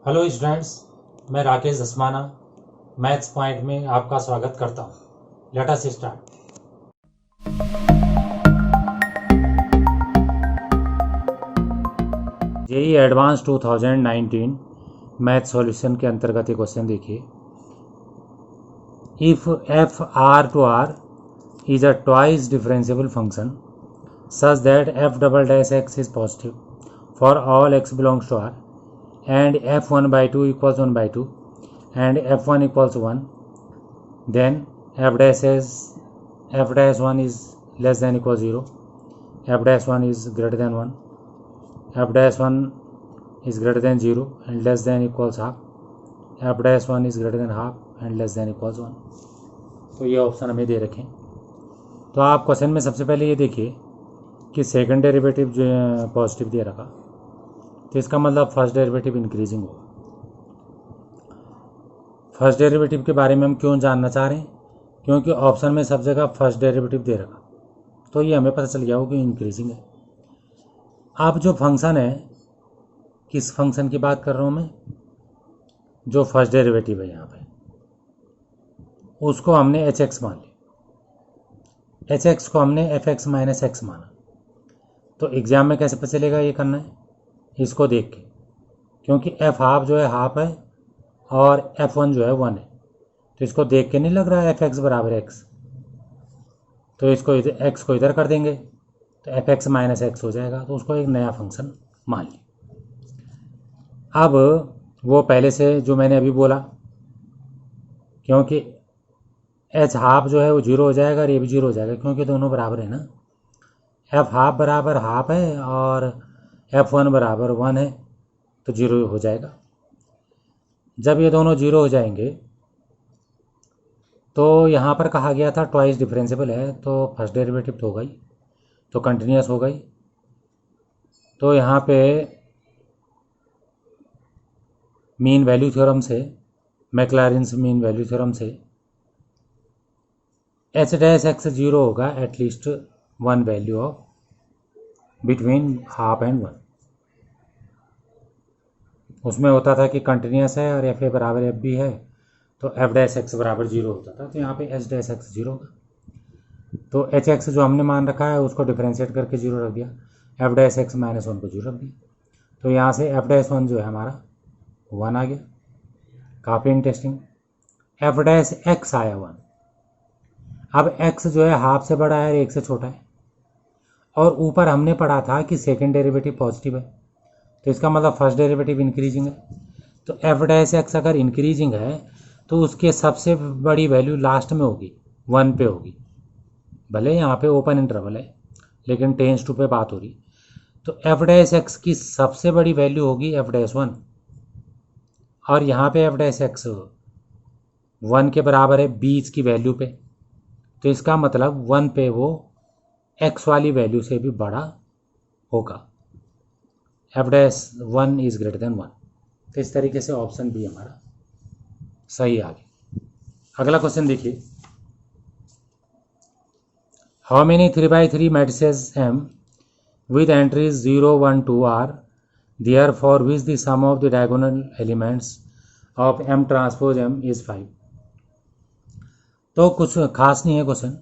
Hello students, मैं Rakesh Dhasmana maths point में आपका स्वागत करता हूँ। Let us start. JEE advance 2019 math solution के अंतर्गत एक क्वेश्चन देखिए। If f R to R is a twice differentiable function such that f double dash x is positive for all x belongs to r and f1 by 2 equals 1 by 2 and f1 equals 1, then f dash 1 is less than equals 0, f dash 1 is greater than 1, f dash 1 is greater than 0 and less than equals half, f dash 1 is greater than half and less than equals 1। तो ये option हमें दे रखें। तो आप question में सबसे पहले ये देखिए कि सेकंड डेरिवेटिव जो पॉजिटिव दे रखा, तो इसका मतलब फर्स्ट डेरिवेटिव इंक्रीजिंग होगा। फर्स्ट डेरिवेटिव के बारे में हम क्यों जानना चाह रहे हैं? क्योंकि ऑप्शन में सब जगह फर्स्ट डेरिवेटिव दे रखा, तो ये हमें पता चल गया हो कि इंक्रीजिंग है। अब जो फंक्शन है, किस फंक्शन की बात कर रहा हूँ मैं? जो फर्स्ट डेरिवेटिव है यहाँ पे, उसको हमने एच एक्स मान लिया। एच एक्स को हमने एफ एक्स माइनस एक्स माना। तो एग्ज़ाम में कैसे पता चलेगा ये करना है? इसको देख के, क्योंकि एफ हाफ जो है हाफ है और एफ वन जो है 1 है, तो इसको देख के नहीं लग रहा है एफ एक्स बराबर एक्स, तो इसको इधर एक्स को इधर कर देंगे तो एफ एक्स माइनस एक्स हो जाएगा, तो उसको एक नया फंक्शन मान लिया। अब वो पहले से जो मैंने अभी बोला, क्योंकि एच हाफ जो है वो 0 हो जाएगा और ये भी 0 हो जाएगा, क्योंकि दोनों बराबर है ना। एफ हाफ बराबर हाफ है और एफ वन बराबर 1 है, तो 0 हो जाएगा। जब ये दोनों 0 हो जाएंगे तो यहाँ पर कहा गया था ट्वाइस डिफरेंशिएबल है, तो फर्स्ट डेरिवेटिव तो होगा ही, तो कंटिन्यूस हो गई। तो यहाँ पे मीन वैल्यू थ्योरम से, मैक्लॉरिन्स मीन वैल्यू थ्योरम से एच डैश एक्स 0 होगा at least 1 value of between half and 1। उसमें होता था कि कंटिन्यूस है और एफ ए बराबर एफ बी है, तो एफ डैश एक्स बराबर 0 होता था, तो यहाँ पे एच डैश एक्स 0 होगा। तो एच एक्स जो हमने मान रखा है उसको डिफ्रेंशिएट करके 0 रख दिया, एफ डैश एक्स माइनस 1 को 0 रख दिया, तो यहाँ से एफ डैश 1 जो है हमारा 1 आ गया। काफ़ी इंटरेस्टिंग। एफ डैश एक्स आया 1। अब एक्स जो है हाफ से बड़ा है और 1 से छोटा है, और ऊपर हमने पढ़ा था कि सेकेंड डेरिवेटिव पॉजिटिव है, तो इसका मतलब फर्स्ट डेरिवेटिव इंक्रीजिंग है। तो एफ डैश एक्स अगर इंक्रीजिंग है तो उसके सबसे बड़ी वैल्यू लास्ट में होगी, 1 पे होगी। भले यहाँ पे ओपन इंटरवल है लेकिन टेंस टू पे बात हो रही, तो एफ डैश एक्स की सबसे बड़ी वैल्यू होगी एफ डैश 1, और यहाँ पे एफ डैश एक्स 1 के बराबर है बीच की वैल्यू पे, तो इसका मतलब 1 पे वो एक्स वाली वैल्यू से भी बड़ा होगा। F dash 1 is greater than 1। तो इस तरीके से ऑप्शन बी हमारा सही आ गया। अगला क्वेश्चन देखिए। How many 3x3 matrices M with entries 0, 1, 2 are there for which the sum of the diagonal elements of M transpose M is 5। तो कुछ खास नहीं है क्वेश्चन।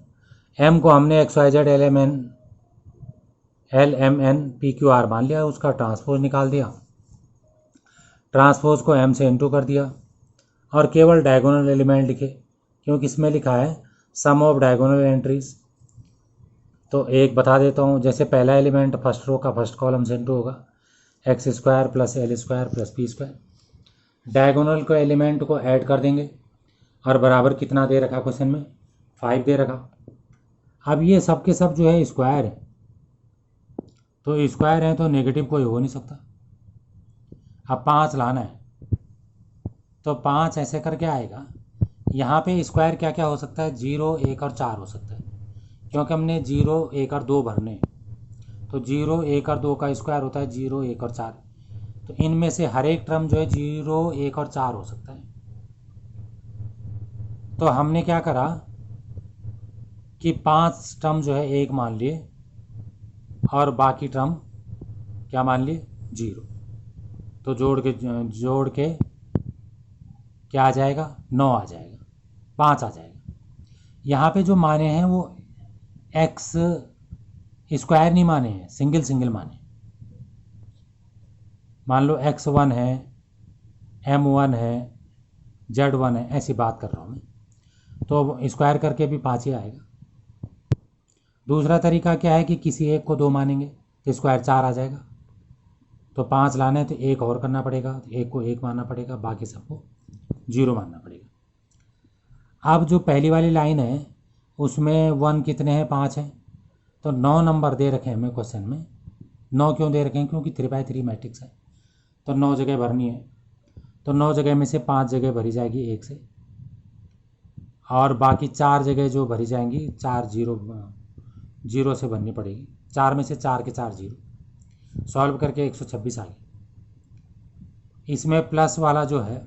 M को हमने x y z l m n p Q r मान लिया, उसका ट्रांसपोज निकाल दिया, ट्रांसपोज को M से इनटू कर दिया और केवल डायगोनल एलिमेंट लिखे, क्योंकि इसमें लिखा है सम ऑफ डायगोनल एंट्रीज। तो एक बता देता हूँ, जैसे पहला एलिमेंट फर्स्ट रो का फर्स्ट कॉलम से इनटू होगा x square plus L square plus P square. Diagonal को एलिमेंट को ऐड कर देंगे और बराबर कितना दे रखा क्वेश्चन में? 5 दे रखा। अब ये सब के सब जो है स्क्वायर है, तो स्क्वायर है तो नेगेटिव कोई हो नहीं सकता। अब 5 लाना है, तो 5 ऐसे करके आएगा। यहाँ पे स्क्वायर क्या क्या हो सकता है? 0, 1 और 4 हो सकता है, क्योंकि हमने 0, 1 और 2 भरने, तो 0, 1 और 2 का स्क्वायर होता है 0, 1 और 4। तो इनमें से हर एक टर्म जो है 0, 1 और 4 हो सकता है। तो हमने क्या करा कि 5 टर्म जो है 1 मान लिए और बाकी टर्म क्या मान लिए? 0। तो जोड़ के क्या आ जाएगा, 9 आ जाएगा, 5 आ जाएगा। यहाँ पे जो माने हैं वो एक्स स्क्वायर नहीं माने हैं, सिंगल माने। मान लो x1 है, m1 है, z1 है, ऐसी बात कर रहा हूँ मैं, तो स्क्वायर करके भी 5 ही आएगा। दूसरा तरीका क्या है कि किसी एक को 2 मानेंगे तो स्क्वायर 4 आ जाएगा, तो 5 लाने हैं तो एक और करना पड़ेगा, तो एक को 1 मानना पड़ेगा, बाकी सबको 0 मानना पड़ेगा। अब जो पहली वाली लाइन है उसमें 1 कितने हैं, 5 हैं, तो 9 नंबर दे रखे हैं हमें क्वेश्चन में। 9 क्यों दे रखे हैं, क्योंकि 3x3 मैट्रिक्स है, तो 9 जगह भरनी है, तो 9 जगह में से 5 जगह भरी जाएगी 1 से, और बाकी 4 जगह जो भरी जाएंगी 4 जीरो से भरनी पड़ेगी। 4 में से 4 के 4 जीरो, सॉल्व करके 126 आ गई। इसमें प्लस वाला जो है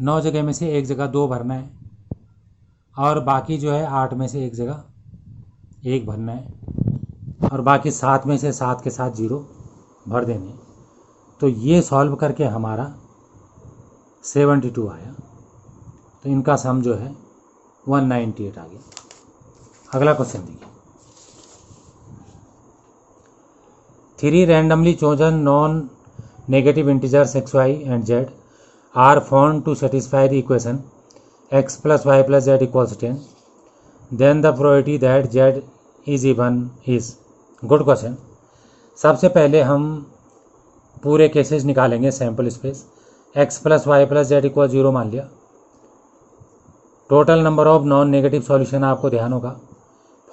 9 जगह में से 1 जगह 2 भरना है, और बाकी जो है 8 में से 1 जगह 1 भरना है, और बाकी 7 में से 7 के साथ 0 भर देने। तो ये सॉल्व करके हमारा 72 आया, तो इनका सम जो है 198 आ गया। अगला क्वेश्चन देखिए, 3 randomly chosen non-negative integers x, y and z are found to satisfy the equation x plus y plus z equals 10. Then the probability that z is even is. Good question. सबसे पहले हम पूरे केसेस निकालेंगे, sample space. x plus y plus z equal 0 मान लिया। Total number of non negative solution आपको ध्यान होगा,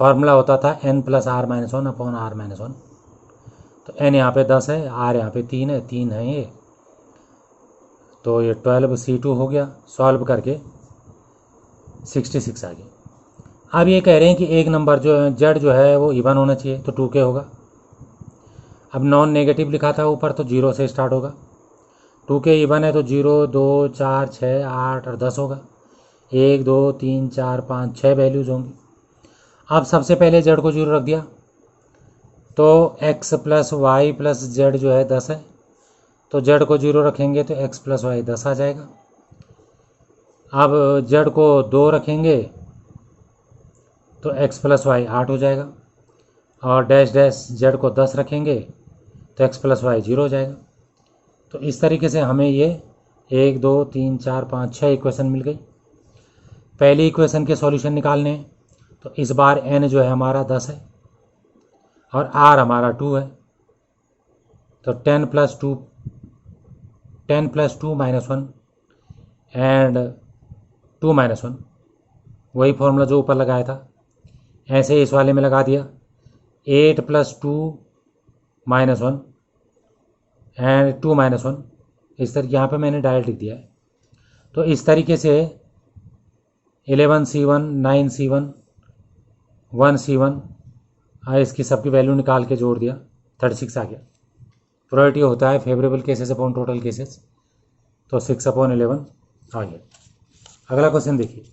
फॉर्मूला होता था n plus r minus 1 upon r minus 1। तो n यहाँ पे 10 है, r यहाँ पे 3 है, 3 है ये, तो ये 12c2 हो गया। सॉल्व करके 66 आ गया। अब ये कह रहे हैं कि एक नंबर जो है जेड जो है वो इवन होना चाहिए, तो 2k होगा। अब नॉन नेगेटिव लिखा था ऊपर, तो 0 से स्टार्ट होगा। 2k इवन है तो 0, 2, 4, 6, 8 और 10 होगा। 1, 2, 3, 4, 5, 6 वैल्यूज़ होंगी। अब सबसे पहले जेड को 0 रख दिया, तो x plus y plus z जो है 10 है, तो जेड को 0 रखेंगे तो x प्लस वाई 10 आ जाएगा। अब जेड को 2 रखेंगे तो x प्लस वाई 8 हो जाएगा, और डैश डैश जेड को 10 रखेंगे तो x प्लस वाई 0 हो जाएगा। तो इस तरीके से हमें ये 1, 2, 3, 4, 5, 6 इक्वेशन मिल गई। पहली इक्वेशन के सॉल्यूशन निकालने हैं, तो इस बार n जो है हमारा 10 है और r हमारा 2 है, तो 10 प्लस 2 माइनस 1 एंड 2 माइनस 1, वही फॉर्मूला जो ऊपर लगाया था ऐसे ही इस वाले में लगा दिया। 8 प्लस 2 माइनस 1 एंड 2 माइनस 1, इस तरह यहाँ पे मैंने डायरेक्ट लिख दिया है। तो इस तरीके से 11c1, 9c1, 1c1 और इसकी सबकी वैल्यू निकाल के जोड़ दिया, 36 आ गया। प्रोबेबिलिटी होता है favourable cases upon total cases, तो 6/11 आ गया। अगला क्वेश्चन देखिए,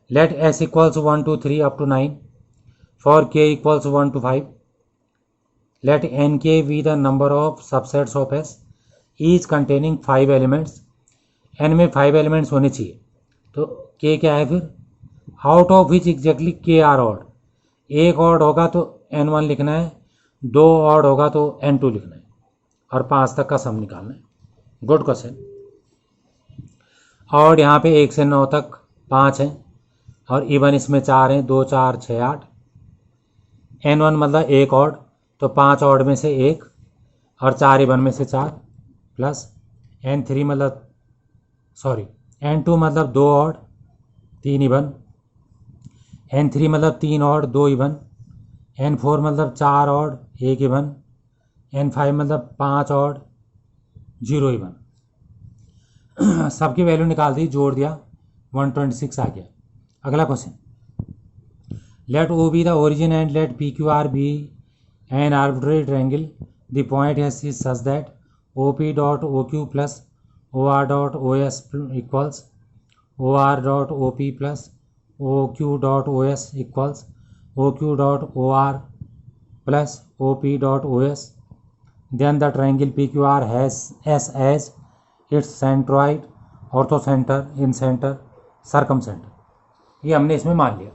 let s equals 1 to 3 up to 9 for k equals 1 to 5, let nk be the number of subsets of s each containing 5 elements, n में 5 elements होने चाहिए, तो k क्या है फिर, out of which exactly k are odd. एक odd होगा तो n1 लिखना है, 2 ऑड होगा तो n2 लिखना है, और 5 तक का सम निकालना है। Good question. ऑड यहाँ पे 1 से 9 तक 5 हैं, और इवन इसमें 4 हैं, 2, 4, 6, 8। n1 मतलब 1 ऑड, तो 5 ऑड में से 1 और 4 इवन में से 4, प्लस n2 मतलब 2 ऑड 3 इवन, n3 मतलब 3 ऑड 2 इवन, n4 मतलब 4 ऑड 1 इवन, n5 मतलब 5 ऑड 0 इवन। सबकी वैल्यू निकाल दी, जोड़ दिया, 126 आ गया। अगला question, let O be the origin and let P Q R be an arbitrary triangle, the point S is such that O P dot O Q plus O R dot O S equals O R dot O P plus O Q dot O S equals O Q dot O R plus O P dot O S, then the triangle P Q R has S as it's centroid, ortho centre, in centre, सरकम centre. ये हमने इसमें मान लिया।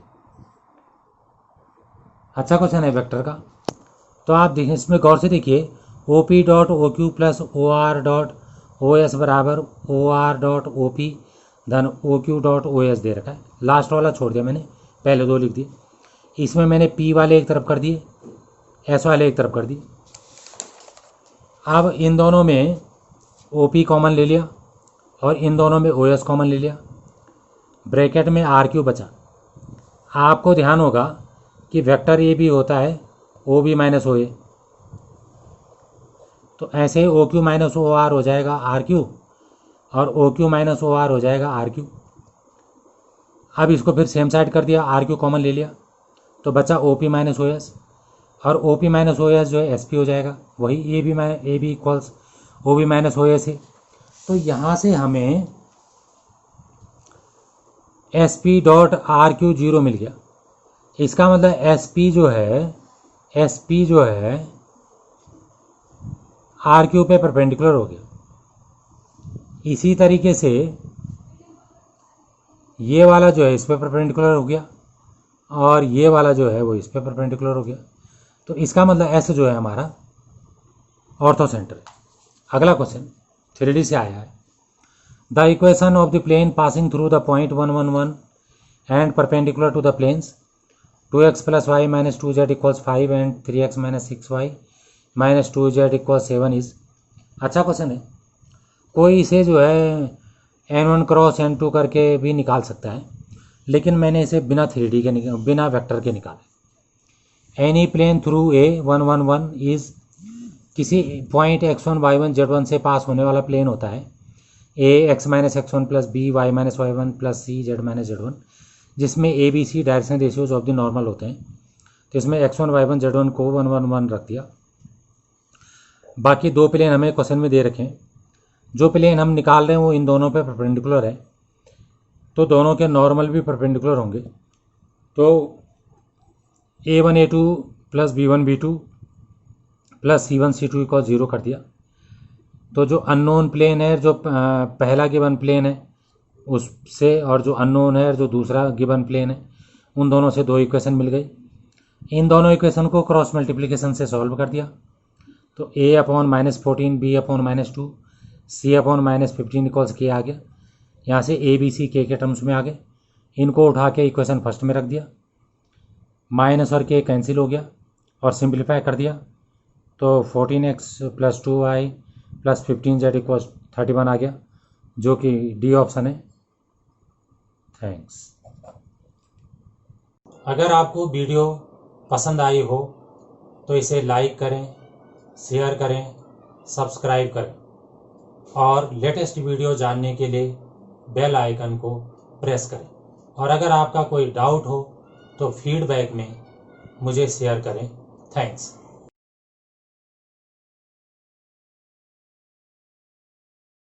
अच्छा question है vector का। तो आप देखिए इसमें गौर से देखिए, O P dot O Q plus O R dot O S बराबर O R dot O P धन O Q dot O S दे रखा है। लास्ट वाला छोड़ दिया मैंने, पहले दो लिख दिए। इसमें मैंने पी वाले एक तरफ कर दिए, एस वाले एक तरफ कर दिए। अब इन दोनों में ओ पी कॉमन ले लिया और इन दोनों में ओ एस कॉमन ले लिया, ब्रैकेट में आर क्यू बचा। आपको ध्यान होगा कि वेक्टर ए भी होता है ओ बी माइनस ओ ए, तो ऐसे O Q minus O R हो जाएगा आर क्यू और O Q minus O R हो जाएगा आर क्यू। अब इसको फिर सेम साइड कर दिया, आर क्यू कॉमन ले लिया तो बचा O P minus O S, और O P minus O S जो है एस पी हो जाएगा, वही A B equals O B minus O S है। तो यहाँ से हमें S P dot R Q zero मिल गया। इसका मतलब एस पी जो है आर क्यू पे परपेंडिकुलर हो गया। इसी तरीके से ये वाला जो है इस पे परपेंडिकुलर हो गया और ये वाला जो है वो इस पे परपेंडिकुलर हो गया। तो इसका मतलब एस जो है हमारा ऑर्थो सेंटर है। अगला क्वेश्चन 3D से आया है। The equation of the plane passing through the point 1 1 1 and perpendicular to the planes 2x plus y minus 2z equals 5 and 3x minus 6y minus 2z equals 7 is. अच्छा question है। कोई इसे जो है n1 cross n2 करके भी निकाल सकता है, लेकिन मैंने इसे बिना 3D के बिना वेक्टर के निकाले। Any plane through A 1 1 1 is, किसी पॉइंट x1 y1 z1 से पास होने वाला प्लेन होता है A X minus x1 plus B Y minus y1 plus C Z minus z1, जिसमें A B C direction ratios of the normal होते हैं। तो इसमें x1 y1 z1 को 1 1 1 रख दिया। बाकी दो प्लेन हमें क्वेश्चन में दे रखे हैं। जो प्लेन हम निकाल रहे हैं वो इन दोनों पे परपेंडिकुलर है, तो दोनों के नॉर्मल भी परपेंडिकुलर होंगे। तो a1 a2 plus b1 b2 plus c1 c2 equal 0 कर दिया। तो जो अननोन प्लेन है, जो पहला गिवन प्लेन है उससे, और जो अननोन है जो दूसरा गिवन प्लेन है, उन दोनों से दो इक्वेशन मिल गई। इन दोनों इक्वेशन को क्रॉस मल्टीप्लिकेशन से सॉल्व कर दिया। तो a upon -14 b upon -2 c upon -15 equals के आ गया। यहाँ से ए बी सी के टर्म्स में आ गए। इनको उठा के इक्वेशन फर्स्ट में रख दिया, माइनस और के कैंसिल हो गया और सिंप्लीफाई कर दिया। तो 14x plus 2y plus 15z equals 31 आ गया, जो कि डी ऑप्शन है। थैंक्स। अगर आपको वीडियो पसंद आई हो तो इसे लाइक करें, शेयर करें, सब्सक्राइब करें और लेटेस्ट वीडियो जानने के लिए बेल आइकन को प्रेस करें। और अगर आपका कोई डाउट हो तो फीडबैक में मुझे शेयर करें। थैंक्स।